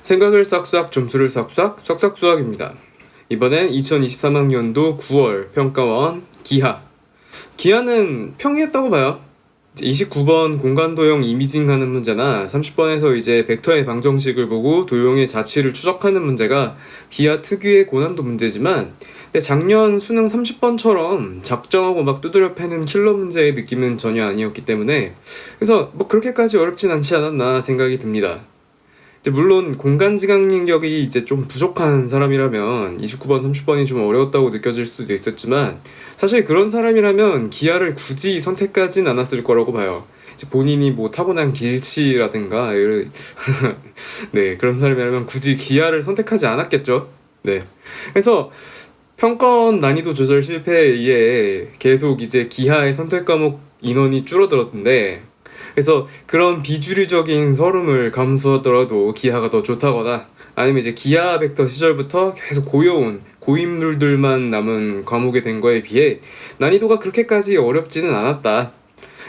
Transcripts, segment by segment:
생각을 싹싹 점수를 싹싹 싹싹 수학입니다. 이번엔 2023학년도 9월 평가원 기하. 기하는 평이했다고 봐요. 29번 공간도형 이미징 하는 문제나 30번에서 이제 벡터의 방정식을 보고 도형의 자치를 추적하는 문제가 기하 특유의 고난도 문제지만, 근데 작년 수능 30번처럼 작정하고 막 두드려 패는 킬러 문제의 느낌은 전혀 아니었기 때문에, 그래서 뭐 그렇게까지 어렵진 않지 않았나 생각이 듭니다. 물론 공간지각 능력이 이제 좀 부족한 사람이라면 29번, 30번이 좀 어려웠다고 느껴질 수도 있었지만, 사실 그런 사람이라면 기하를 굳이 선택하진 않았을 거라고 봐요. 이제 본인이 뭐 타고난 길치라든가 네, 그런 사람이라면 굳이 기하를 선택하지 않았겠죠. 네, 그래서 평가원 난이도 조절 실패에 의해 계속 이제 기하의 선택 과목 인원이 줄어들었는데, 그래서 그런 비주류적인 서름을 감수하더라도 기하가 더 좋다거나, 아니면 이제 기하 벡터 시절부터 계속 고여온 고인물들만 남은 과목이 된 거에 비해 난이도가 그렇게까지 어렵지는 않았다.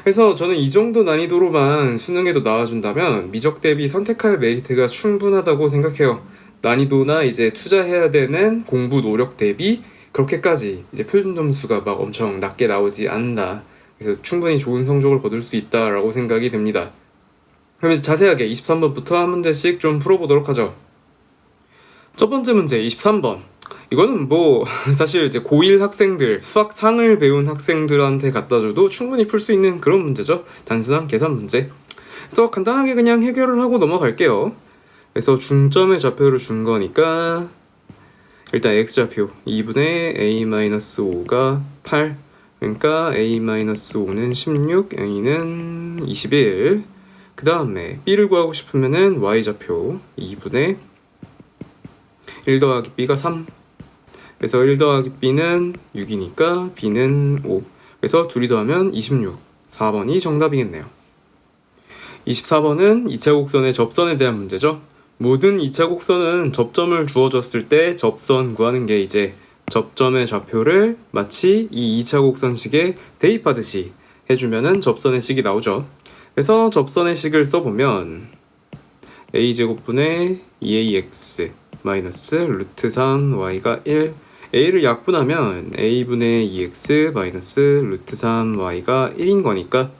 그래서 저는 이 정도 난이도로만 수능에도 나와준다면 미적 대비 선택할 메리트가 충분하다고 생각해요. 난이도나 이제 투자해야 되는 공부 노력 대비 그렇게까지 이제 표준 점수가 막 엄청 낮게 나오지 않는다. 그래서 충분히 좋은 성적을 거둘 수 있다라고 생각이 됩니다. 그럼 이제 자세하게 23번부터 한 문제씩 좀 풀어보도록 하죠. 첫 번째 문제 23번. 이거는 뭐 사실 이제 고1 학생들, 수학상을 배운 학생들한테 갖다 줘도 충분히 풀 수 있는 그런 문제죠. 단순한 계산 문제. 그래서 간단하게 그냥 해결을 하고 넘어갈게요. 그래서 중점의 좌표를 준 거니까 일단 x좌표 2분의 a-5가 8, 그러니까 a-5는 16, a는 21. 그 다음에 b를 구하고 싶으면은 y좌표 2분의 1 더하기 b가 3. 그래서 1 더하기 b는 6이니까 b는 5. 그래서 둘이 더하면 26. 4번이 정답이겠네요. 24번은 2차 곡선의 접선에 대한 문제죠. 모든 2차 곡선은 접점을 주어졌을 때 접선 구하는 게 이제 접점의 좌표를 마치 이 2차 곡선식에 대입하듯이 해주면은 접선의 식이 나오죠. 그래서 접선의 식을 써보면 a제곱분의 2ax 마이너스 루트 3y가 1, a를 약분하면 a분의 2x 마이너스 루트 3y가 1인 거니까,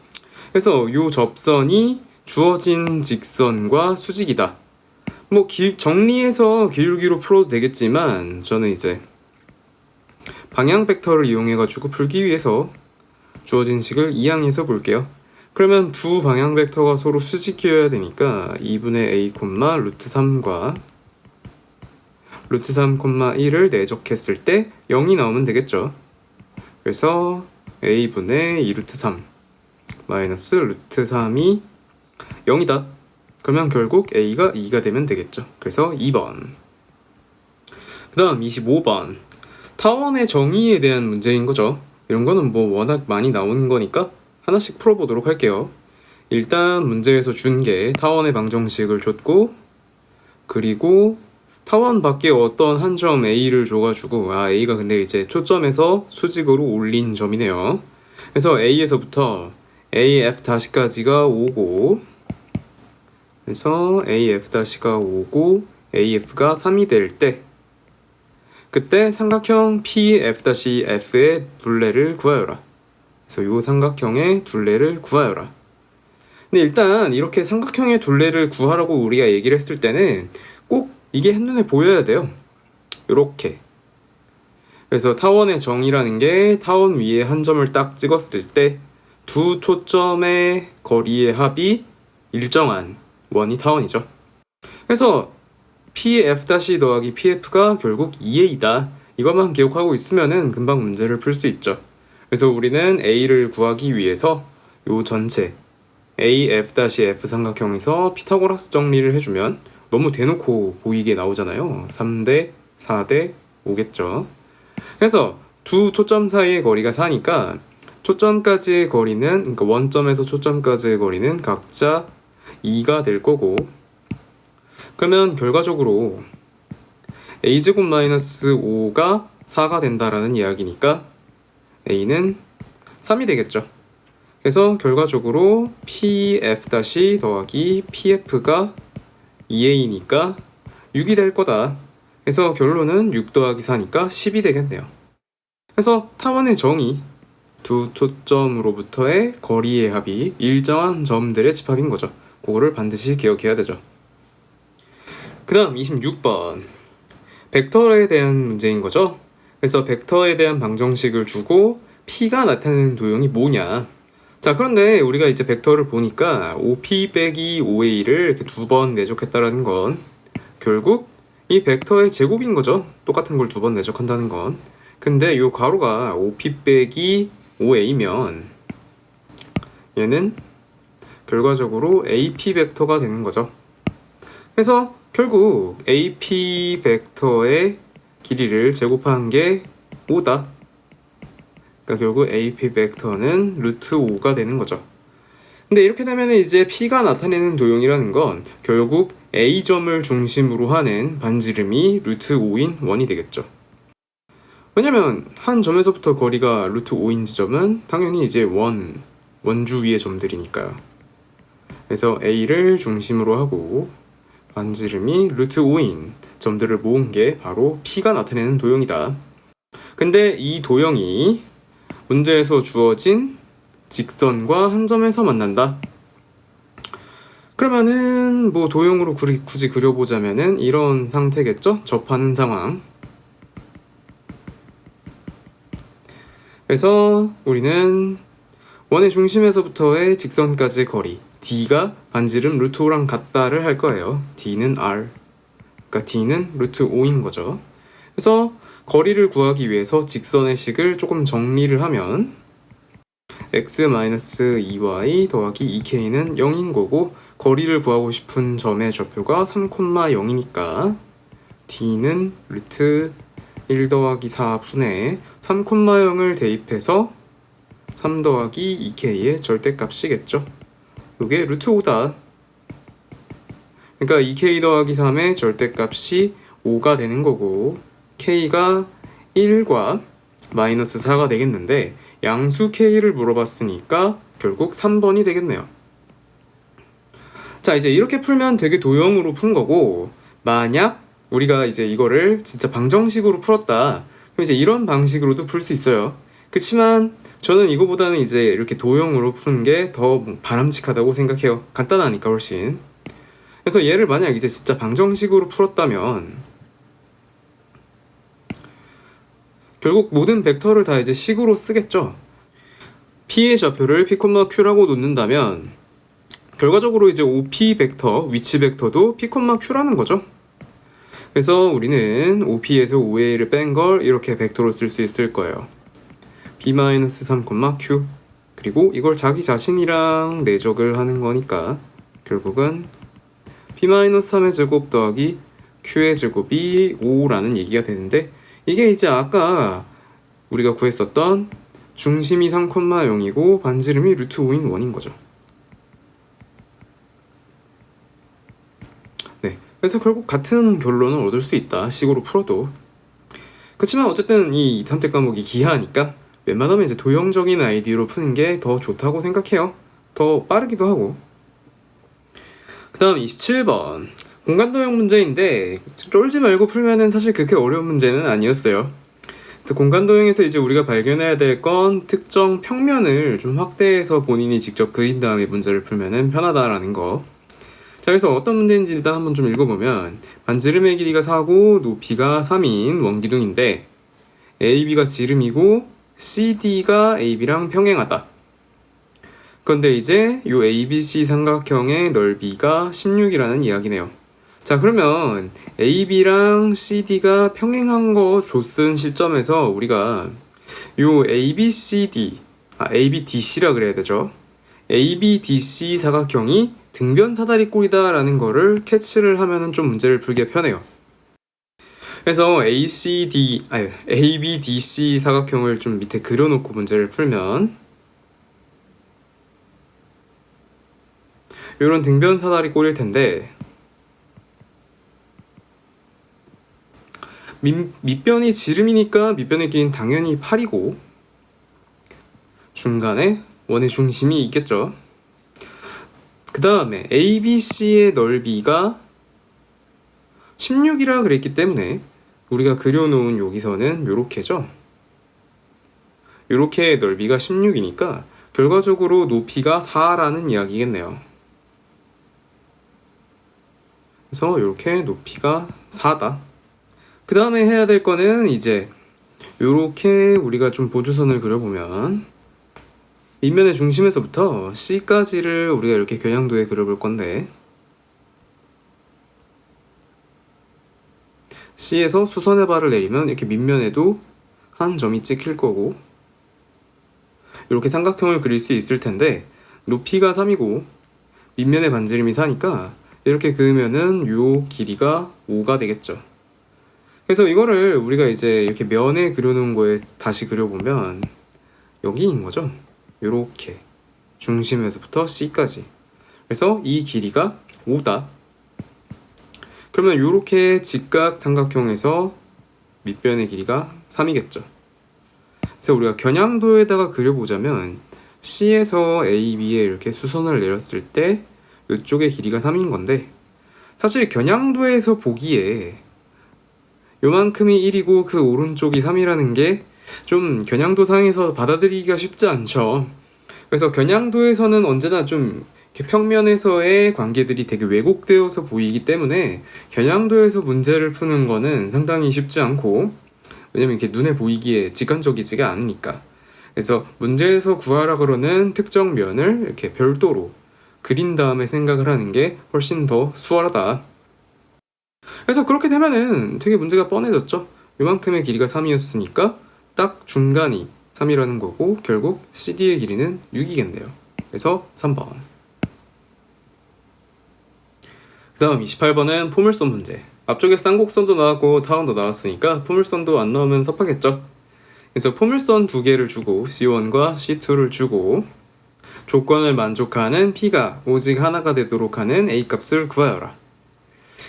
그래서 요 접선이 주어진 직선과 수직이다. 뭐 정리해서 기울기로 풀어도 되겠지만 저는 이제 방향 벡터를 이용해가지고 풀기 위해서 주어진 식을 이항해서 볼게요. 그러면 두 방향 벡터가 서로 수직이어야 되니까 2분의 a, 루트 3과 루트 3, 1을 내적했을 때 0이 나오면 되겠죠. 그래서 a분의 2루트 3 마이너스 루트 3이 0이다. 그러면 결국 a가 2가 되면 되겠죠. 그래서 2번. 그 다음 25번. 타원의 정의에 대한 문제인 거죠. 이런 거는 뭐 워낙 많이 나오는 거니까 하나씩 풀어보도록 할게요. 일단 문제에서 준 게 타원의 방정식을 줬고, 그리고 타원 밖에 어떤 한 점 A를 줘가지고, A가 근데 이제 초점에서 수직으로 올린 점이네요. 그래서 A에서부터 AF-까지가 오고, 그래서 AF-가 오고 AF가 3이 될 때, 그때 삼각형 PF-F의 둘레를 구하여라. 그래서 이 삼각형의 둘레를 구하여라. 근데 일단 이렇게 삼각형의 둘레를 구하라고 우리가 얘기를 했을 때는 꼭 이게 한눈에 보여야 돼요. 요렇게. 그래서 타원의 정의라는 게 타원 위에 한 점을 딱 찍었을 때 두 초점의 거리의 합이 일정한 원이 타원이죠. 그래서 PF- 더하기 PF가 결국 2A다. 이것만 기억하고 있으면은 금방 문제를 풀 수 있죠. 그래서 우리는 A를 구하기 위해서 요 전체 AF-F 삼각형에서 피타고라스 정리를 해주면 너무 대놓고 보이게 나오잖아요. 3대 4대 5겠죠. 그래서 두 초점 사이의 거리가 4니까 초점까지의 거리는, 그러니까 원점에서 초점까지의 거리는 각자 2가 될 거고, 그러면 결과적으로 a제곱 마이너스 5가 4가 된다라는 이야기니까 a는 3이 되겠죠. 그래서 결과적으로 PF- 더하기 PF가 2A니까 6이 될 거다. 그래서 결론은 6 더하기 4니까 10이 되겠네요. 그래서 타원의 정의, 두 초점으로부터의 거리의 합이 일정한 점들의 집합인 거죠. 그거를 반드시 기억해야 되죠. 그 다음 26번 벡터에 대한 문제인 거죠. 그래서 벡터에 대한 방정식을 주고 P가 나타내는 도형이 뭐냐. 자, 그런데 우리가 이제 벡터를 보니까 5P 빼기 5A를 이렇게 두 번 내적했다라는 건 결국 이 벡터의 제곱인 거죠. 똑같은 걸 두 번 내적한다는 건. 근데 이 괄호가 5P 빼기 5A면 얘는 결과적으로 AP 벡터가 되는 거죠. 그래서 결국 AP 벡터의 길이를 제곱한 게 5다. 그러니까 결국 AP 벡터는 루트 5가 되는 거죠. 근데 이렇게 되면 이제 P가 나타내는 도형이라는 건 결국 A점을 중심으로 하는 반지름이 루트 5인 원이 되겠죠. 왜냐면 한 점에서부터 거리가 루트 5인 지점은 당연히 이제 원주 위의 점들이니까요. 그래서 A를 중심으로 하고 반지름이 루트 5인 점들을 모은 게 바로 P가 나타내는 도형이다. 근데 이 도형이 문제에서 주어진 직선과 한 점에서 만난다. 그러면은 뭐 도형으로 굳이 그려보자면은 이런 상태겠죠? 접하는 상황. 그래서 우리는 원의 중심에서부터의 직선까지의 거리 D가 반지름 루트 5랑 같다를 할 거예요. D는 R, 그러니까 D는 루트 5인 거죠. 그래서 거리를 구하기 위해서 직선의 식을 조금 정리를 하면 x-2y 더하기 2k는 0인 거고 거리를 구하고 싶은 점의 좌표가 3,0이니까 D는 루트 1 더하기 4분의 3,0을 대입해서 3 더하기 2k의 절대값이겠죠. 이게 루트 5다. 그러니까 2k 더하기 3의 절대값이 5가 되는 거고 k가 1과 마이너스 4가 되겠는데 양수 k를 물어봤으니까 결국 3번이 되겠네요. 자, 이제 이렇게 풀면 되게 도형으로 푼 거고 만약 우리가 이제 이거를 진짜 방정식으로 풀었다. 그럼 이제 이런 방식으로도 풀 수 있어요. 그치만 저는 이거보다는 이제 이렇게 도형으로 푸는 게 더 바람직하다고 생각해요. 간단하니까 훨씬. 그래서 얘를 만약 이제 진짜 방정식으로 풀었다면 결국 모든 벡터를 다 이제 식으로 쓰겠죠. P의 좌표를 P, Q라고 놓는다면 결과적으로 이제 OP 벡터, 위치 벡터도 P, Q라는 거죠. 그래서 우리는 OP에서 OA를 뺀 걸 이렇게 벡터로 쓸 수 있을 거예요. B-3, Q 그리고 이걸 자기 자신이랑 내적을 하는 거니까 결국은 B-3의 제곱 더하기 Q의 제곱이 5라는 얘기가 되는데 이게 이제 아까 우리가 구했었던 중심이 3,0이고 반지름이 루트 5인 원인 거죠. 네, 그래서 결국 같은 결론을 얻을 수 있다. 식으로 풀어도. 그렇지만 어쨌든 이 선택 과목이 기하니까 웬만하면 이제 도형적인 아이디어로 푸는 게 더 좋다고 생각해요. 더 빠르기도 하고. 그 다음 27번 공간도형 문제인데 쫄지 말고 풀면은 사실 그렇게 어려운 문제는 아니었어요. 그래서 공간도형에서 이제 우리가 발견해야 될 건 특정 평면을 좀 확대해서 본인이 직접 그린 다음에 문제를 풀면은 편하다라는 거. 자, 그래서 어떤 문제인지 일단 한번 좀 읽어보면 반지름의 길이가 4고 높이가 3인 원기둥인데 AB가 지름이고 CD가 AB랑 평행하다. 그런데 이제 이 ABC 삼각형의 넓이가 16이라는 이야기네요. 자, 그러면 AB랑 CD가 평행한 거 줬은 시점에서 우리가 요 ABDC라 그래야 되죠. ABDC 사각형이 등변 사다리꼴이다라는 거를 캐치를 하면은 좀 문제를 풀기가 편해요. 그래서 ABDC 사각형을 좀 밑에 그려놓고 문제를 풀면 이런 등변 사다리꼴일 텐데 밑변이 지름이니까 밑변의 길이는 당연히 8이고 중간에 원의 중심이 있겠죠. 그 다음에 ABC의 넓이가 16이라 그랬기 때문에 우리가 그려놓은 여기서는 요렇게죠. 요렇게 넓이가 16이니까 결과적으로 높이가 4라는 이야기겠네요. 그래서 이렇게 높이가 4다. 그 다음에 해야 될 거는 이제 이렇게 우리가 좀 보조선을 그려보면 밑면의 중심에서부터 C까지를 우리가 이렇게 겨냥도에 그려볼 건데 C에서 수선의 발을 내리면 이렇게 밑면에도 한 점이 찍힐 거고 이렇게 삼각형을 그릴 수 있을 텐데 높이가 3이고 밑면의 반지름이 4니까 이렇게 그으면은 요 길이가 5가 되겠죠. 그래서 이거를 우리가 이제 이렇게 면에 그려놓은 거에 다시 그려보면 여기인 거죠. 요렇게 중심에서부터 C까지. 그래서 이 길이가 5다. 그러면 요렇게 직각 삼각형에서 밑변의 길이가 3이겠죠. 그래서 우리가 겨냥도에다가 그려보자면 C에서 A, B에 이렇게 수선을 내렸을 때 이쪽의 길이가 3인 건데 사실 겨냥도에서 보기에 요만큼이 1이고 그 오른쪽이 3이라는 게 좀 겨냥도상에서 받아들이기가 쉽지 않죠. 그래서 겨냥도에서는 언제나 좀 이렇게 평면에서의 관계들이 되게 왜곡되어서 보이기 때문에 겨냥도에서 문제를 푸는 거는 상당히 쉽지 않고 왜냐면 이렇게 눈에 보이기에 직관적이지가 않으니까. 그래서 문제에서 구하라 그러는 특정 면을 이렇게 별도로 그린 다음에 생각을 하는 게 훨씬 더 수월하다. 그래서 그렇게 되면은 되게 문제가 뻔해졌죠. 요만큼의 길이가 3이었으니까 딱 중간이 3이라는 거고 결국 CD의 길이는 6이겠네요. 그래서 3번. 그 다음 28번은 포물선 문제. 앞쪽에 쌍곡선도 나왔고 타원도 나왔으니까 포물선도 안 나오면 섭하겠죠. 그래서 포물선 두 개를 주고 C1과 C2를 주고 조건을 만족하는 P가 오직 하나가 되도록 하는 A값을 구하여라.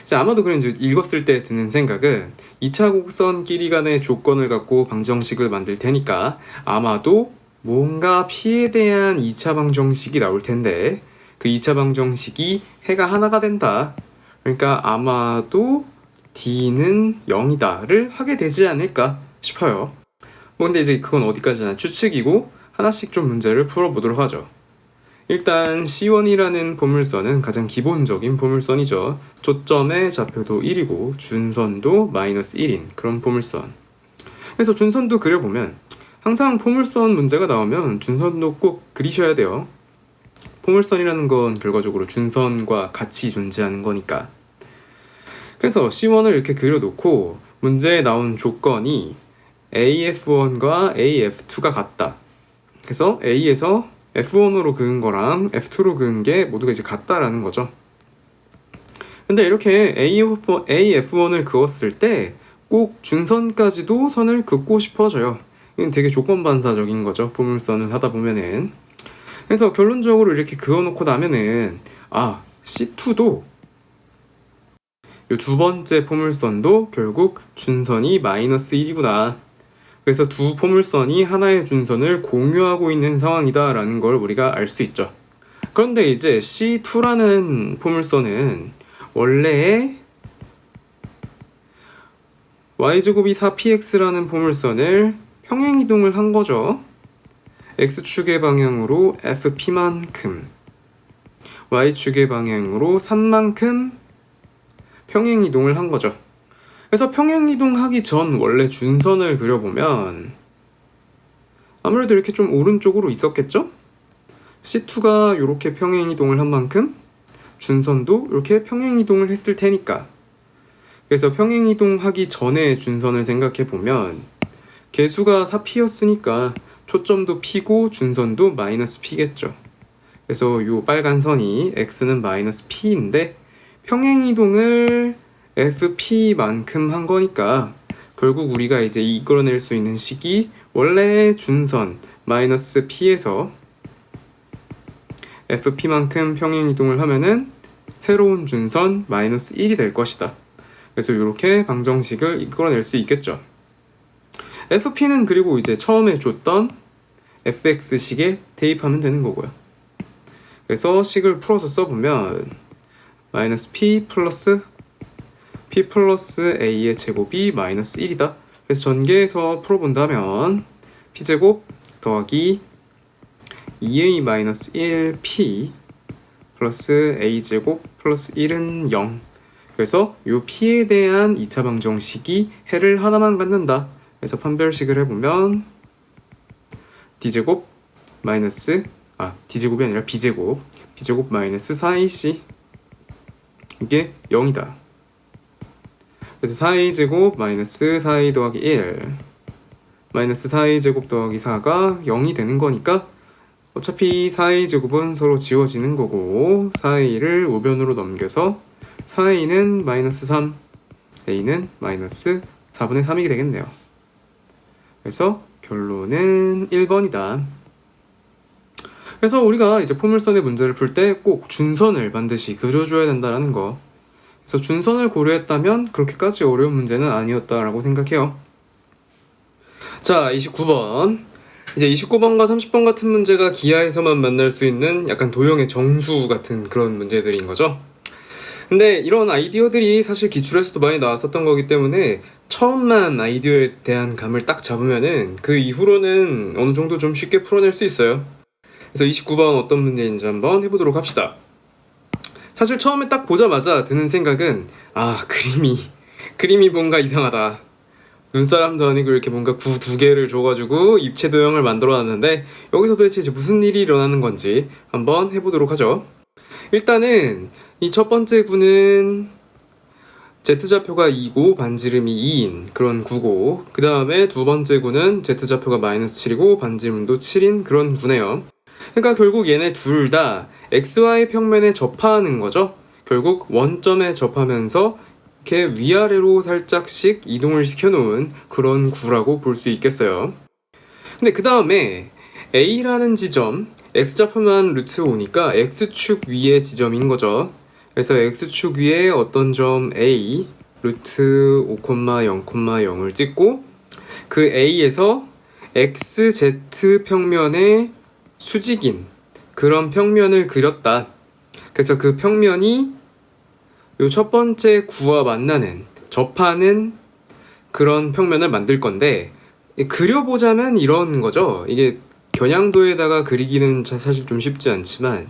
자, 아마도 그냥 읽었을 때 드는 생각은 2차 곡선 끼리 간의 조건을 갖고 방정식을 만들 테니까 아마도 뭔가 P에 대한 2차 방정식이 나올 텐데 그 2차 방정식이 해가 하나가 된다. 그러니까 아마도 D는 0이다를 하게 되지 않을까 싶어요. 뭐 근데 이제 그건 어디까지나 추측이고 하나씩 좀 문제를 풀어보도록 하죠. 일단 C1이라는 포물선은 가장 기본적인 포물선이죠. 초점의 좌표도 1이고 준선도 마이너스 1인 그런 포물선. 그래서 준선도 그려보면 항상 포물선 문제가 나오면 준선도 꼭 그리셔야 돼요. 포물선이라는 건 결과적으로 준선과 같이 존재하는 거니까. 그래서 C1을 이렇게 그려놓고 문제에 나온 조건이 AF1과 AF2가 같다. 그래서 A에서 F1으로 그은 거랑 F2로 그은 게 모두가 이제 같다라는 거죠. 근데 이렇게 AF1을 그었을 때 꼭 준선까지도 선을 긋고 싶어져요. 이건 되게 조건 반사적인 거죠. 포물선을 하다 보면은. 그래서 결론적으로 이렇게 그어놓고 나면은 C2도 이 두 번째 포물선도 결국 준선이 마이너스 1이구나. 그래서 두 포물선이 하나의 준선을 공유하고 있는 상황이다 라는 걸 우리가 알 수 있죠. 그런데 이제 C2라는 포물선은 원래 y제곱이 4px라는 포물선을 평행이동을 한 거죠. x축의 방향으로 fp만큼 y축의 방향으로 3만큼 평행이동을 한 거죠. 그래서 평행이동하기 전 원래 준선을 그려보면 아무래도 이렇게 좀 오른쪽으로 있었겠죠? C2가 이렇게 평행이동을 한 만큼 준선도 이렇게 평행이동을 했을 테니까. 그래서 평행이동하기 전에 준선을 생각해보면 개수가 4p였으니까 초점도 p고 준선도 마이너스 p겠죠. 그래서 이 빨간 선이 x는 마이너스 p인데 평행이동을 fp만큼 한 거니까 결국 우리가 이제 이끌어낼 수 있는 식이 원래 준선 마이너스 p에서 fp만큼 평행이동을 하면은 새로운 준선 마이너스 1이 될 것이다. 그래서 이렇게 방정식을 이끌어낼 수 있겠죠. fp는 그리고 이제 처음에 줬던 fx식에 대입하면 되는 거고요. 그래서 식을 풀어서 써보면 마이너스 p 플러스 p 플러스 a의 제곱이 마이너스 1이다. 그래서 전개해서 풀어본다면 p제곱 더하기 2a 마이너스 1p 플러스 a제곱 플러스 1은 0. 그래서 요 p에 대한 2차 방정식이 해를 하나만 갖는다. 그래서 판별식을 해보면 d제곱 마이너스 d제곱이 아니라 b제곱 마이너스 4ac 이게 0이다. 그래서 4a제곱 마이너스 4a 더하기 1 마이너스 4a제곱 더하기 4가 0이 되는 거니까 어차피 4a제곱은 서로 지워지는 거고 4a를 우변으로 넘겨서 4a는 마이너스 3 a는 마이너스 4분의 3이게 되겠네요. 그래서 결론은 1번이다. 그래서 우리가 이제 포물선의 문제를 풀 때 꼭 준선을 반드시 그려줘야 된다는 거. 그래서 준선을 고려했다면 그렇게까지 어려운 문제는 아니었다라고 생각해요. 자, 29번. 이제 29번과 30번 같은 문제가 기하에서만 만날 수 있는 약간 도형의 정수 같은 그런 문제들인 거죠. 근데 이런 아이디어들이 사실 기출에서도 많이 나왔었던 거기 때문에 처음만 아이디어에 대한 감을 딱 잡으면은 그 이후로는 어느 정도 좀 쉽게 풀어낼 수 있어요. 그래서 29번 어떤 문제인지 한번 해보도록 합시다. 사실 처음에 딱 보자마자 드는 생각은 그림이 뭔가 이상하다. 눈사람도 아니고 이렇게 뭔가 구 두 개를 줘가지고 입체 도형을 만들어놨는데 여기서 도대체 이제 무슨 일이 일어나는 건지 한번 해보도록 하죠. 일단은 이 첫 번째 구는 Z좌표가 2고 반지름이 2인 그런 구고, 그 다음에 두 번째 구는 Z좌표가 마이너스 7이고 반지름도 7인 그런 구네요. 그러니까 결국 얘네 둘 다 XY 평면에 접하는 거죠. 결국 원점에 접하면서 이렇게 위아래로 살짝씩 이동을 시켜놓은 그런 구라고 볼 수 있겠어요. 근데 그 다음에 A라는 지점, X좌표만 루트 5니까 X축 위의 지점인 거죠. 그래서 X축 위에 어떤 점 A, 루트 5,0,0을 찍고 그 A에서 XZ 평면의 수직인 그런 평면을 그렸다. 그래서 그 평면이 요 첫 번째 구와 만나는, 접하는 그런 평면을 만들 건데, 그려보자면 이런 거죠. 이게 겨냥도에다가 그리기는 사실 좀 쉽지 않지만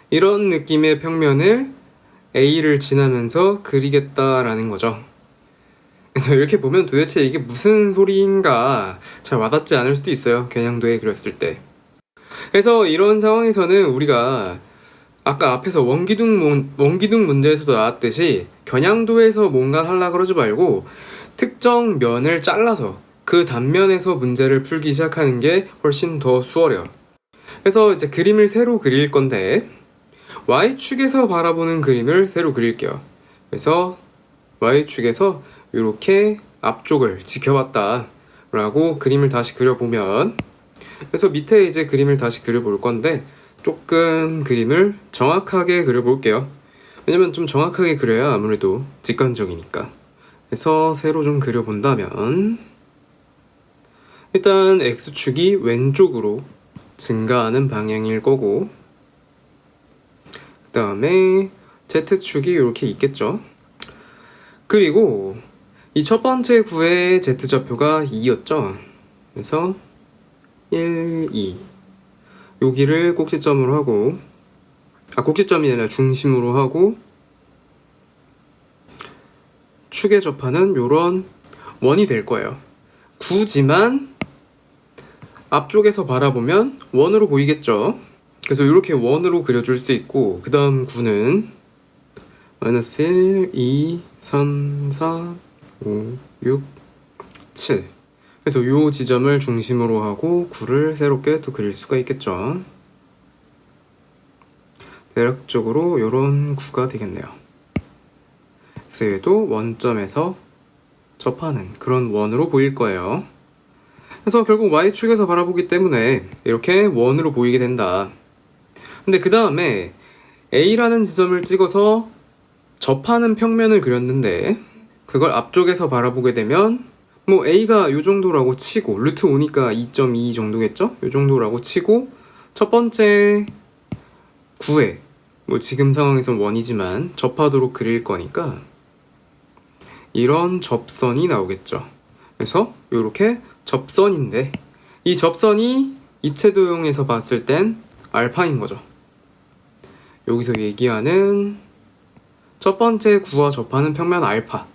이런 느낌의 평면을 A를 지나면서 그리겠다라는 거죠. 그래서 이렇게 보면 도대체 이게 무슨 소리인가 잘 와닿지 않을 수도 있어요. 겨냥도에 그렸을 때. 그래서 이런 상황에서는 우리가 아까 앞에서 원기둥 문제에서도 나왔듯이 겨냥도에서 뭔가를 하려고 그러지 말고 특정 면을 잘라서 그 단면에서 문제를 풀기 시작하는 게 훨씬 더 수월해요. 그래서 이제 그림을 새로 그릴 건데 Y축에서 바라보는 그림을 새로 그릴게요. 그래서 Y축에서 이렇게 앞쪽을 지켜봤다 라고 그림을 다시 그려보면, 그래서 밑에 이제 그림을 다시 그려볼 건데 조금 그림을 정확하게 그려볼게요. 왜냐면 좀 정확하게 그려야 아무래도 직관적이니까. 그래서 새로 좀 그려본다면 일단 X축이 왼쪽으로 증가하는 방향일 거고, 그 다음에 Z축이 이렇게 있겠죠. 그리고 이 첫 번째 구의 Z좌표가 2였죠. 그래서 1, 2 여기를 꼭지점으로 하고, 꼭지점이 아니라 중심으로 하고 축에 접하는 요런 원이 될 거예요. 구지만 앞쪽에서 바라보면 원으로 보이겠죠. 그래서 이렇게 원으로 그려줄 수 있고, 그 다음 구는 마이너스 1, 2, 3, 4, 5, 6, 7 그래서 요 지점을 중심으로 하고 구를 새롭게 또 그릴 수가 있겠죠. 대략적으로 요런 구가 되겠네요. 그래서 얘도 원점에서 접하는 그런 원으로 보일 거예요. 그래서 결국 Y축에서 바라보기 때문에 이렇게 원으로 보이게 된다. 근데 그 다음에 A라는 지점을 찍어서 접하는 평면을 그렸는데 그걸 앞쪽에서 바라보게 되면 뭐 A가 요 정도라고 치고, 루트 5니까 2.2 정도겠죠? 요 정도라고 치고 첫 번째 구에 뭐 지금 상황에선 원이지만 접하도록 그릴 거니까 이런 접선이 나오겠죠. 그래서 이렇게 접선인데 이 접선이 입체 도형에서 봤을 땐 알파인 거죠. 여기서 얘기하는 첫 번째 구와 접하는 평면 알파.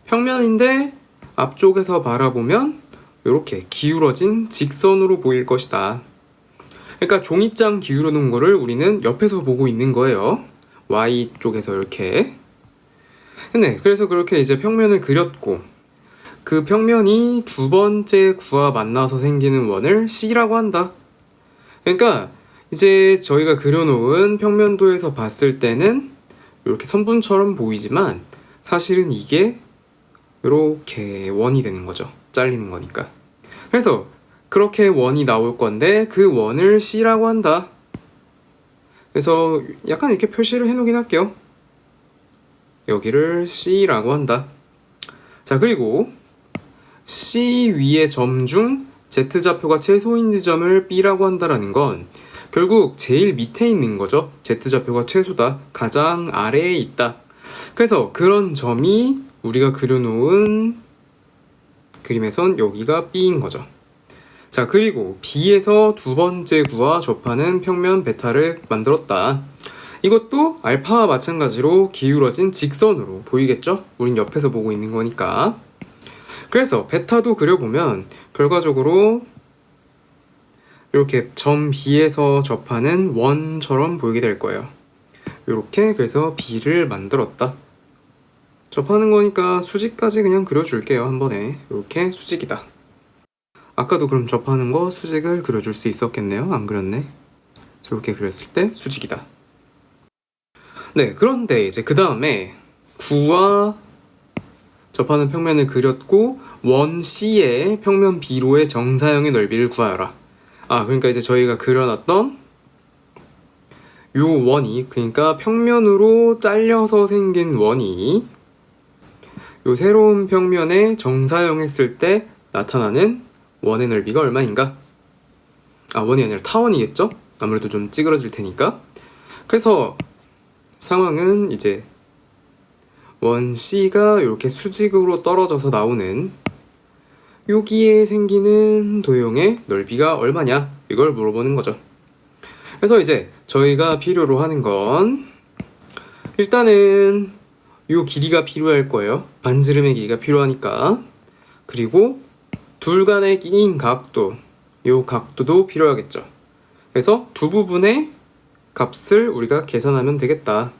평면인데 앞쪽에서 바라보면 이렇게 기울어진 직선으로 보일 것이다. 그러니까 종이장 기울어 놓은 거를 우리는 옆에서 보고 있는 거예요. Y 쪽에서 이렇게. 네, 그래서 그렇게 이제 평면을 그렸고 그 평면이 두 번째 구와 만나서 생기는 원을 C라고 한다. 그러니까 이제 저희가 그려놓은 평면도에서 봤을 때는 이렇게 선분처럼 보이지만 사실은 이게 이렇게 원이 되는 거죠. 잘리는 거니까. 그래서 그렇게 원이 나올 건데 그 원을 C라고 한다. 그래서 약간 이렇게 표시를 해놓긴 할게요. 여기를 C라고 한다. 자, 그리고 C 위의 점 중 Z좌표가 최소인 지점을 B라고 한다라는 건 결국 제일 밑에 있는 거죠. Z좌표가 최소다. 가장 아래에 있다. 그래서 그런 점이 우리가 그려놓은 그림에선 여기가 B인 거죠. 자, 그리고 B에서 두 번째 구와 접하는 평면 베타를 만들었다. 이것도 알파와 마찬가지로 기울어진 직선으로 보이겠죠? 우린 옆에서 보고 있는 거니까. 그래서 베타도 그려보면 결과적으로 이렇게 점 B에서 접하는 원처럼 보이게 될 거예요. 이렇게 그래서 B를 만들었다. 접하는 거니까 수직까지 그냥 그려줄게요. 한 번에. 이렇게 수직이다. 아까도 그럼 접하는 거 수직을 그려줄 수 있었겠네요. 안 그렸네. 이렇게 그렸을 때 수직이다. 네, 그런데 이제 그 다음에 구와 접하는 평면을 그렸고 원 C의 평면 B로의 정사형의 넓이를 구하여라. 그러니까 이제 저희가 그려놨던 요 원이, 그러니까 평면으로 잘려서 생긴 원이 요 새로운 평면에 정사형했을 때 나타나는 원의 넓이가 얼마인가? 원이 아니라 타원이겠죠? 아무래도 좀 찌그러질 테니까. 그래서 상황은 이제 원 C가 이렇게 수직으로 떨어져서 나오는 여기에 생기는 도형의 넓이가 얼마냐? 이걸 물어보는 거죠. 그래서 이제 저희가 필요로 하는 건 일단은 요 길이가 필요할 거예요. 반지름의 길이가 필요하니까. 그리고 둘 간에 끼인 각도, 요 각도도 필요하겠죠. 그래서 두 부분의 값을 우리가 계산하면 되겠다.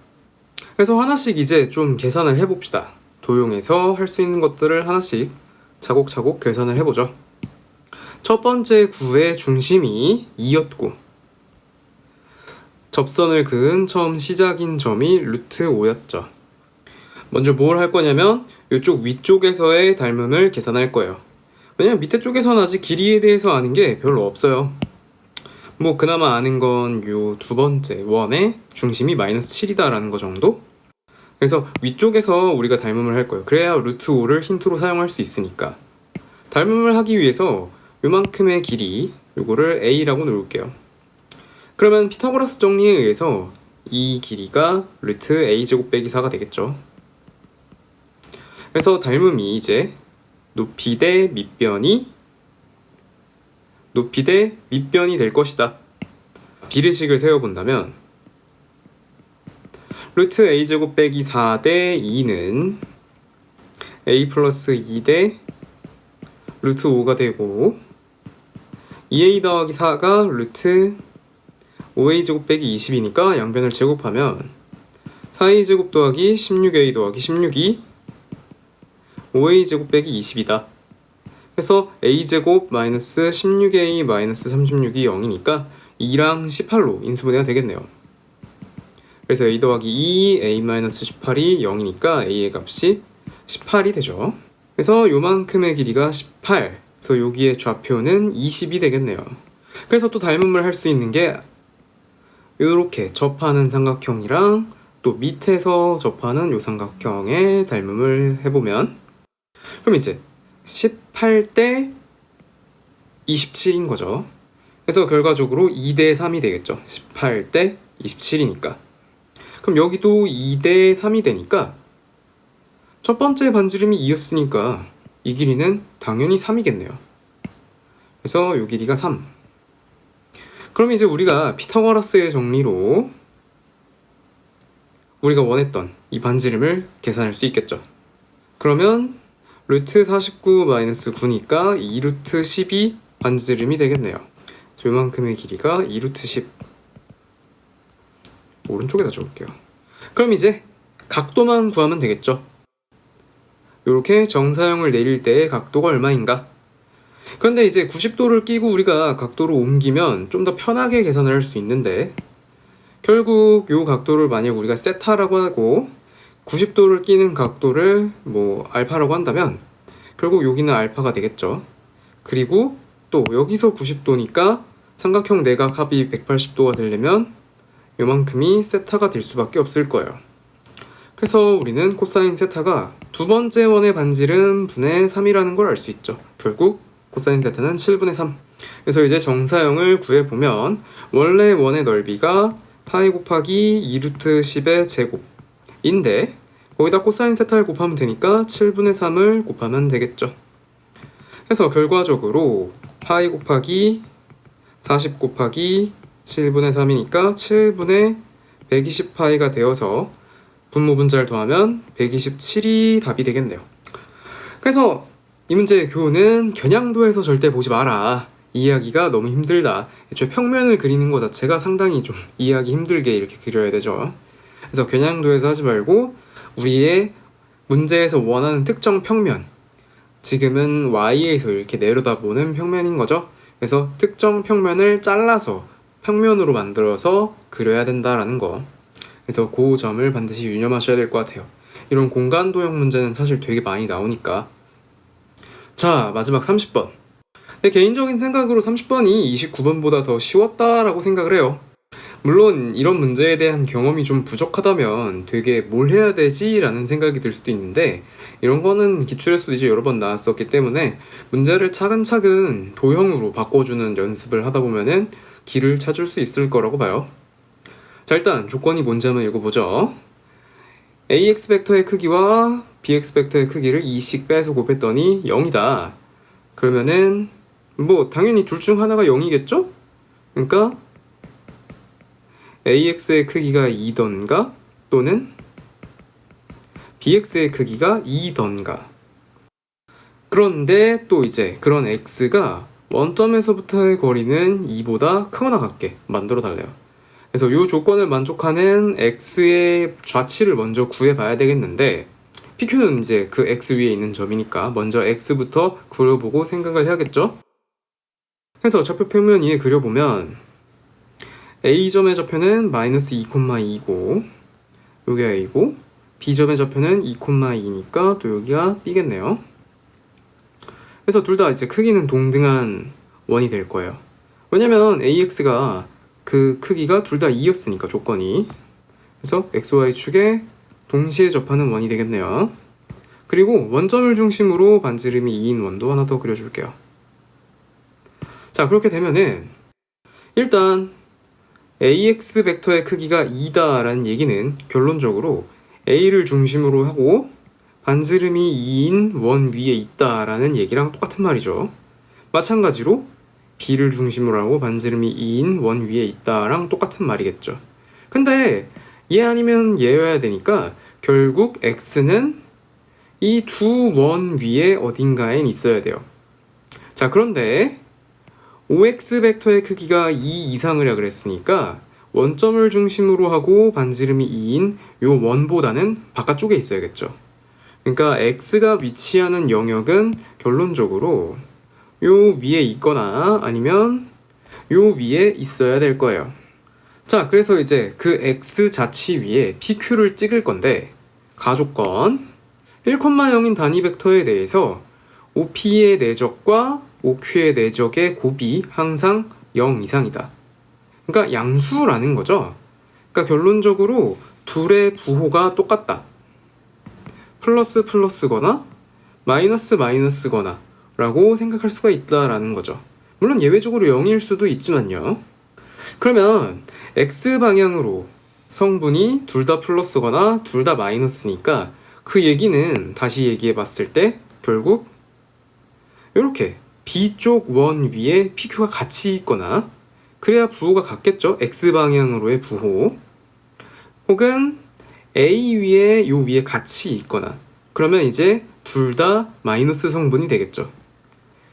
그래서 하나씩 이제 좀 계산을 해봅시다. 도형에서 할 수 있는 것들을 하나씩 차곡차곡 계산을 해보죠. 첫 번째 구의 중심이 2였고 접선을 그은 처음 시작인 점이 루트 5였죠. 먼저 뭘 할 거냐면 이쪽 위쪽에서의 닮음을 계산할 거예요. 왜냐면 밑에 쪽에서는 아직 길이에 대해서 아는 게 별로 없어요. 뭐 그나마 아는 건 요 두 번째 원의 중심이 마이너스 7이다 라는 거 정도? 그래서 위쪽에서 우리가 닮음을 할 거예요. 그래야 루트 5를 힌트로 사용할 수 있으니까. 닮음을 하기 위해서 요만큼의 길이, 요거를 A라고 놓을게요. 그러면 피타고라스 정리에 의해서 이 길이가 루트 A제곱 빼기 4가 되겠죠. 그래서 닮음이 이제 높이 대 밑변이 될 것이다. 비례식을 세워본다면 루트 a제곱 빼기 4 대 2는 a 플러스 2 대 루트 5가 되고 2a 더하기 4가 루트 5a제곱 빼기 20이니까 양변을 제곱하면 4a제곱 더하기 16a 더하기 16이 5a제곱 빼기 20이다. 그래서 a제곱 마이너스 16a 마이너스 36이 0이니까 2랑 18로 인수분해가 되겠네요. 그래서 a 더하기 2, a 마이너스 18이 0이니까 a의 값이 18이 되죠. 그래서 요만큼의 길이가 18, 그래서 여기의 좌표는 20이 되겠네요. 그래서 또 닮음을 할 수 있는 게 이렇게 접하는 삼각형이랑 또 밑에서 접하는 요 삼각형의 닮음을 해보면 그럼 이제 18대 27인 거죠. 그래서 결과적으로 2대 3이 되겠죠. 18대 27이니까. 그럼 여기도 2대 3이 되니까 첫 번째 반지름이 2였으니까 이 길이는 당연히 3이겠네요. 그래서 이 길이가 3. 그럼 이제 우리가 피타고라스의 정리로 우리가 원했던 이 반지름을 계산할 수 있겠죠. 그러면 루트 49 마이너스 9니까 2루트 10이 반지름이 되겠네요. 요만큼의 길이가 2루트 10. 오른쪽에다 적을게요. 그럼 이제 각도만 구하면 되겠죠. 이렇게 정사형을 내릴 때의 각도가 얼마인가? 그런데 이제 90도를 끼고 우리가 각도를 옮기면 좀 더 편하게 계산을 할 수 있는데 결국 이 각도를 만약 우리가 세타라고 하고 90도를 끼는 각도를 뭐 알파라고 한다면 결국 여기는 알파가 되겠죠. 그리고 또 여기서 90도니까 삼각형 내각 합이 180도가 되려면 요만큼이 세타가 될 수밖에 없을 거예요. 그래서 우리는 코사인 세타가 두 번째 원의 반지름 분의 3이라는 걸 알 수 있죠. 결국 코사인 세타는 7분의 3. 그래서 이제 정사형을 구해보면 원래 원의 넓이가 파이 곱하기 2루트 10의 제곱인데 거기다 코사인 세타를 곱하면 되니까 7분의 3을 곱하면 되겠죠. 그래서 결과적으로 파이 곱하기 40 곱하기 7분의 3이니까 7분의 120파이가 되어서 분모분자를 더하면 127이 답이 되겠네요. 그래서 이 문제의 교훈은 겨냥도에서 절대 보지 마라. 이해하기가 너무 힘들다. 애초에 평면을 그리는 것 자체가 상당히 좀 이해하기 힘들게 이렇게 그려야 되죠. 그래서 겨냥도에서 하지 말고 우리의 문제에서 원하는 특정 평면, 지금은 Y에서 이렇게 내려다보는 평면인 거죠. 그래서 특정 평면을 잘라서 평면으로 만들어서 그려야 된다라는 거. 그래서 그 점을 반드시 유념하셔야 될 것 같아요. 이런 공간도형 문제는 사실 되게 많이 나오니까. 자, 마지막 30번. 내 개인적인 생각으로 30번이 29번보다 더 쉬웠다라고 생각을 해요. 물론 이런 문제에 대한 경험이 좀 부족하다면 되게 뭘 해야 되지? 라는 생각이 들 수도 있는데 이런 거는 기출에서도 이제 여러 번 나왔었기 때문에 문제를 차근차근 도형으로 바꿔주는 연습을 하다 보면은 길을 찾을 수 있을 거라고 봐요. 자, 일단 조건이 뭔지 한번 읽어보죠. ax 벡터의 크기와 bx 벡터의 크기를 2씩 빼서 곱했더니 0이다. 그러면은 뭐 당연히 둘 중 하나가 0이겠죠? 그러니까 ax의 크기가 2던가 또는 bx의 크기가 2던가. 그런데 또 이제 그런 x가 원점에서부터의 거리는 2보다 크거나 같게 만들어 달래요. 그래서 이 조건을 만족하는 x의 좌치를 먼저 구해봐야 되겠는데 PQ는 이제 그 x 위에 있는 점이니까 먼저 x부터 그려보고 생각을 해야겠죠? 그래서 좌표 평면 위에 그려보면 A점의 좌표는 마이너스 2,2고 여기가 A고 B점의 좌표는 2,2니까 또 여기가 B겠네요. 그래서 둘 다 이제 크기는 동등한 원이 될 거예요. 왜냐면 AX가 그 크기가 둘 다 2였으니까 조건이. 그래서 XY축에 동시에 접하는 원이 되겠네요. 그리고 원점을 중심으로 반지름이 2인 원도 하나 더 그려줄게요. 자, 그렇게 되면은 일단 AX 벡터의 크기가 2다 라는 얘기는 결론적으로 A를 중심으로 하고 반지름이 2인 원 위에 있다 라는 얘기랑 똑같은 말이죠. 마찬가지로 B를 중심으로 하고 반지름이 2인 원 위에 있다랑 똑같은 말이겠죠. 근데 얘 아니면 얘여야 되니까 결국 X는 이 두 원 위에 어딘가엔 있어야 돼요. 자, 그런데 OX 벡터의 크기가 2 이상이라 그랬으니까 원점을 중심으로 하고 반지름이 2인 요 원보다는 바깥쪽에 있어야겠죠. 그러니까 X가 위치하는 영역은 결론적으로 요 위에 있거나 아니면 요 위에 있어야 될 거예요. 자, 그래서 이제 그 X 자치 위에 PQ를 찍을 건데 가조건 1,0인 단위 벡터에 대해서 OP의 내적과 OQ의 내적의 곱이 항상 0 이상이다. 그러니까 양수라는 거죠. 그러니까 결론적으로 둘의 부호가 똑같다. 플러스 플러스거나 마이너스 마이너스거나 라고 생각할 수가 있다라는 거죠. 물론 예외적으로 0일 수도 있지만요. 그러면 X 방향으로 성분이 둘 다 플러스거나 둘 다 마이너스니까 그 얘기는 다시 얘기해 봤을 때 결국 이렇게 B쪽 원 위에 PQ가 같이 있거나 그래야 부호가 같겠죠. X방향으로의 부호. 혹은 A 위에 요 위에 같이 있거나 그러면 이제 둘 다 마이너스 성분이 되겠죠.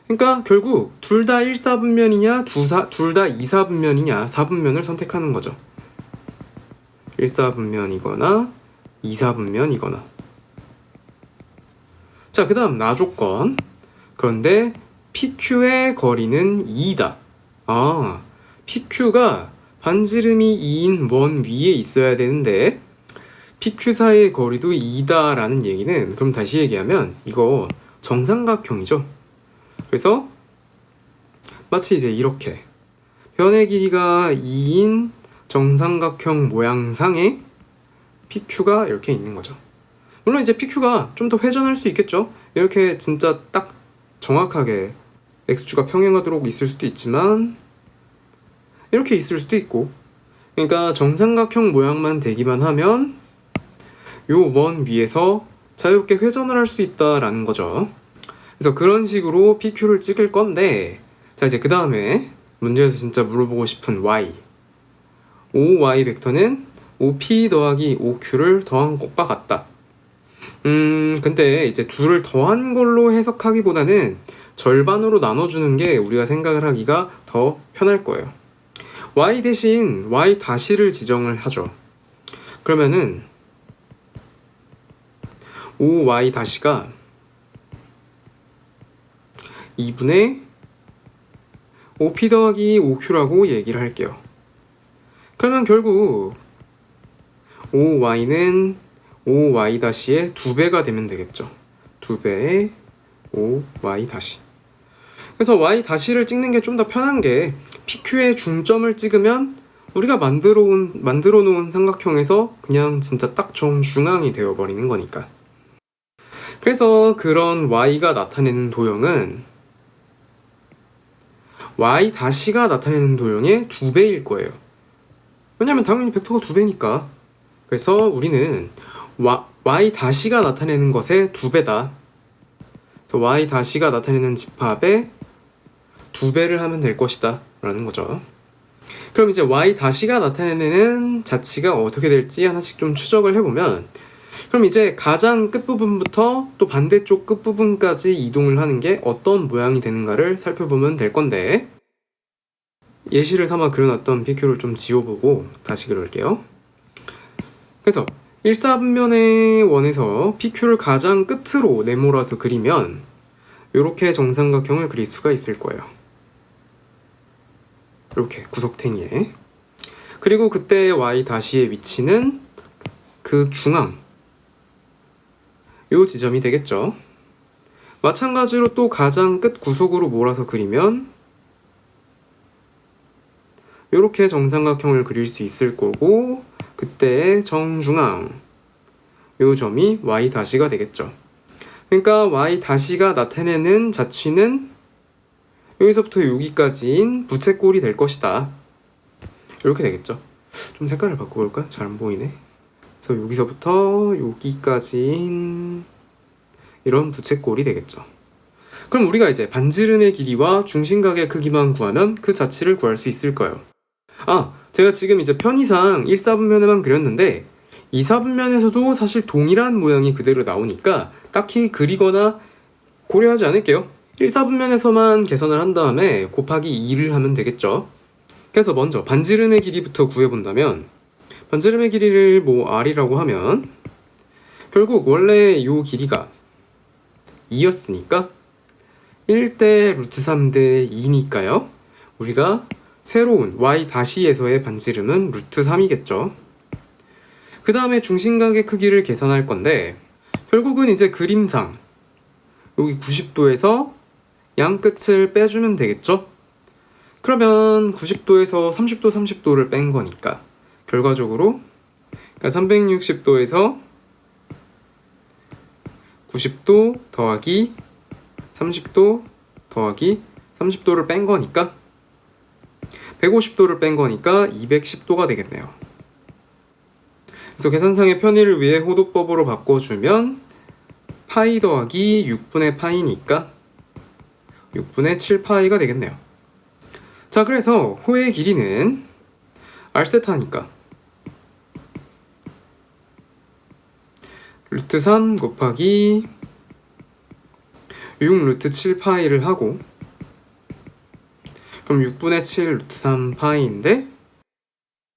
그러니까 결국 둘 다 1사분면이냐 둘 다 2사분면이냐 4분면을 선택하는 거죠. 1사분면이거나 2사분면이거나. 자, 그 다음 나조건. 그런데 PQ의 거리는 2다. PQ가 반지름이 2인 원 위에 있어야 되는데 PQ 사이의 거리도 2다 라는 얘기는, 그럼 다시 얘기하면 이거 정삼각형이죠. 그래서 마치 이제 이렇게 변의 길이가 2인 정삼각형 모양상의 PQ가 이렇게 있는 거죠. 물론 이제 PQ가 좀 더 회전할 수 있겠죠. 이렇게 진짜 딱 정확하게 X축과 평행하도록 있을 수도 있지만 이렇게 있을 수도 있고, 그러니까 정삼각형 모양만 되기만 하면 요 원 위에서 자유롭게 회전을 할 수 있다라는 거죠. 그래서 그런 식으로 PQ를 찍을 건데, 자 이제 그 다음에 문제에서 진짜 물어보고 싶은 Y. OY 벡터는 OP 더하기 OQ를 더한 것과 같다. 근데 이제 둘을 더한 걸로 해석하기보다는 절반으로 나눠주는 게 우리가 생각을 하기가 더 편할 거예요. Y 대신 Y 다시를 지정을 하죠. 그러면은 OY 다시가 2분의 OP 더하기 OQ라고 얘기를 할게요. 그러면 결국 OY는 OY 다시의 2배가 되면 되겠죠. 2배의 OY 다시. 그래서 Y 다시를 찍는 게 좀 더 편한 게 PQ의 중점을 찍으면 우리가 만들어 놓은 삼각형에서 그냥 진짜 딱 정중앙이 되어버리는 거니까. 그래서 그런 Y가 나타내는 도형은 Y 다시가 나타내는 도형의 2배일 거예요. 왜냐면 당연히 벡터가 2배니까. 그래서 우리는 Y 다시가 나타내는 것의 2배다. 그래서 Y 다시가 나타내는 집합의 2배를 하면 될 것이다 라는 거죠. 그럼 이제 Y 다시가 나타내는 자치가 어떻게 될지 하나씩 좀 추적을 해보면, 그럼 이제 가장 끝부분부터 또 반대쪽 끝부분까지 이동을 하는 게 어떤 모양이 되는가를 살펴보면 될 건데, 예시를 삼아 그려놨던 PQ를 좀 지워보고 다시 그릴게요. 그래서 1사분면의 원에서 PQ를 가장 끝으로 내몰아서 그리면 이렇게 정삼각형을 그릴 수가 있을 거예요. 이렇게 구석탱이에. 그리고 그때 Y 다시의 위치는 그 중앙, 요 지점이 되겠죠. 마찬가지로 또 가장 끝 구석으로 몰아서 그리면 이렇게 정삼각형을 그릴 수 있을 거고, 그때의 정중앙, 요 점이 Y 다시가 되겠죠. 그러니까 Y 다시가 나타내는 자취는 여기서부터 여기까지인 부채꼴이 될 것이다. 이렇게 되겠죠. 좀 색깔을 바꿔볼까? 잘 안 보이네. 그래서 여기서부터 여기까지인 이런 부채꼴이 되겠죠. 그럼 우리가 이제 반지름의 길이와 중심각의 크기만 구하면 그 자치를 구할 수 있을 거예요. 제가 지금 이제 편의상 1사분면에만 그렸는데 2사분면에서도 사실 동일한 모양이 그대로 나오니까 딱히 그리거나 고려하지 않을게요. 1사분면에서만 계산을 한 다음에 곱하기 2를 하면 되겠죠. 그래서 먼저 반지름의 길이부터 구해본다면, 반지름의 길이를 뭐 R이라고 하면 결국 원래 요 길이가 2였으니까 1대 루트 3대 2니까요. 우리가 새로운 Y 다시에서의 반지름은 루트 3이겠죠. 그 다음에 중심각의 크기를 계산할 건데, 결국은 이제 그림상 여기 90도에서 양 끝을 빼주면 되겠죠. 그러면 90도에서 30도 30도를 뺀 거니까 결과적으로 360도에서 90도 더하기 30도 더하기 30도를 뺀 거니까 150도를 뺀 거니까 210도가 되겠네요. 그래서 계산상의 편의를 위해 호도법으로 바꿔주면 파이 더하기 6분의 파이니까 6분의 7파이가 되겠네요. 자, 그래서 호의 길이는 r세타니까 루트 3 곱하기 6 루트 7파이를 하고, 그럼 6분의 7 루트 3파이인데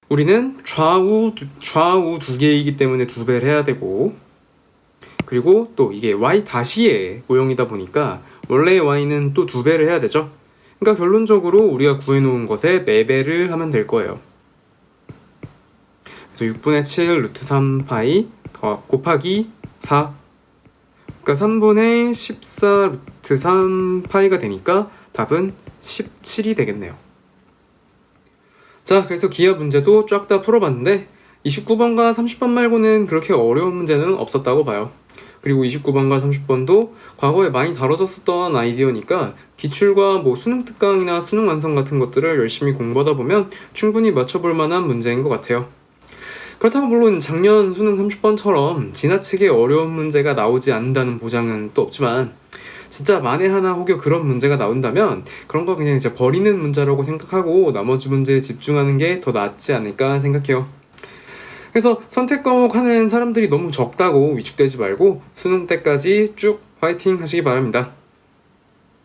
우리는 좌우 두 개이기 때문에 2배를 해야 되고, 그리고 또 이게 y 다시의 모형이다 보니까 원래의 y는 또 2배를 해야 되죠. 그러니까 결론적으로 우리가 구해놓은 것에 4배를 하면 될 거예요. 그래서 6분의 7 루트 3파이 곱하기 4, 그러니까 3분의 14 루트 3파이가 되니까 답은 17이 되겠네요. 자, 그래서 기하 문제도 쫙 다 풀어봤는데 29번과 30번 말고는 그렇게 어려운 문제는 없었다고 봐요. 그리고 29번과 30번도 과거에 많이 다뤄졌었던 아이디어니까 기출과 수능 특강이나 수능 완성 같은 것들을 열심히 공부하다 보면 충분히 맞춰볼 만한 문제인 것 같아요. 그렇다고 물론 작년 수능 30번처럼 지나치게 어려운 문제가 나오지 않는다는 보장은 또 없지만, 진짜 만에 하나 혹여 그런 문제가 나온다면 그런 거 그냥 이제 버리는 문제라고 생각하고 나머지 문제에 집중하는 게 더 낫지 않을까 생각해요. 그래서 선택 과목 하는 사람들이 너무 적다고 위축되지 말고 수능 때까지 쭉 화이팅 하시기 바랍니다.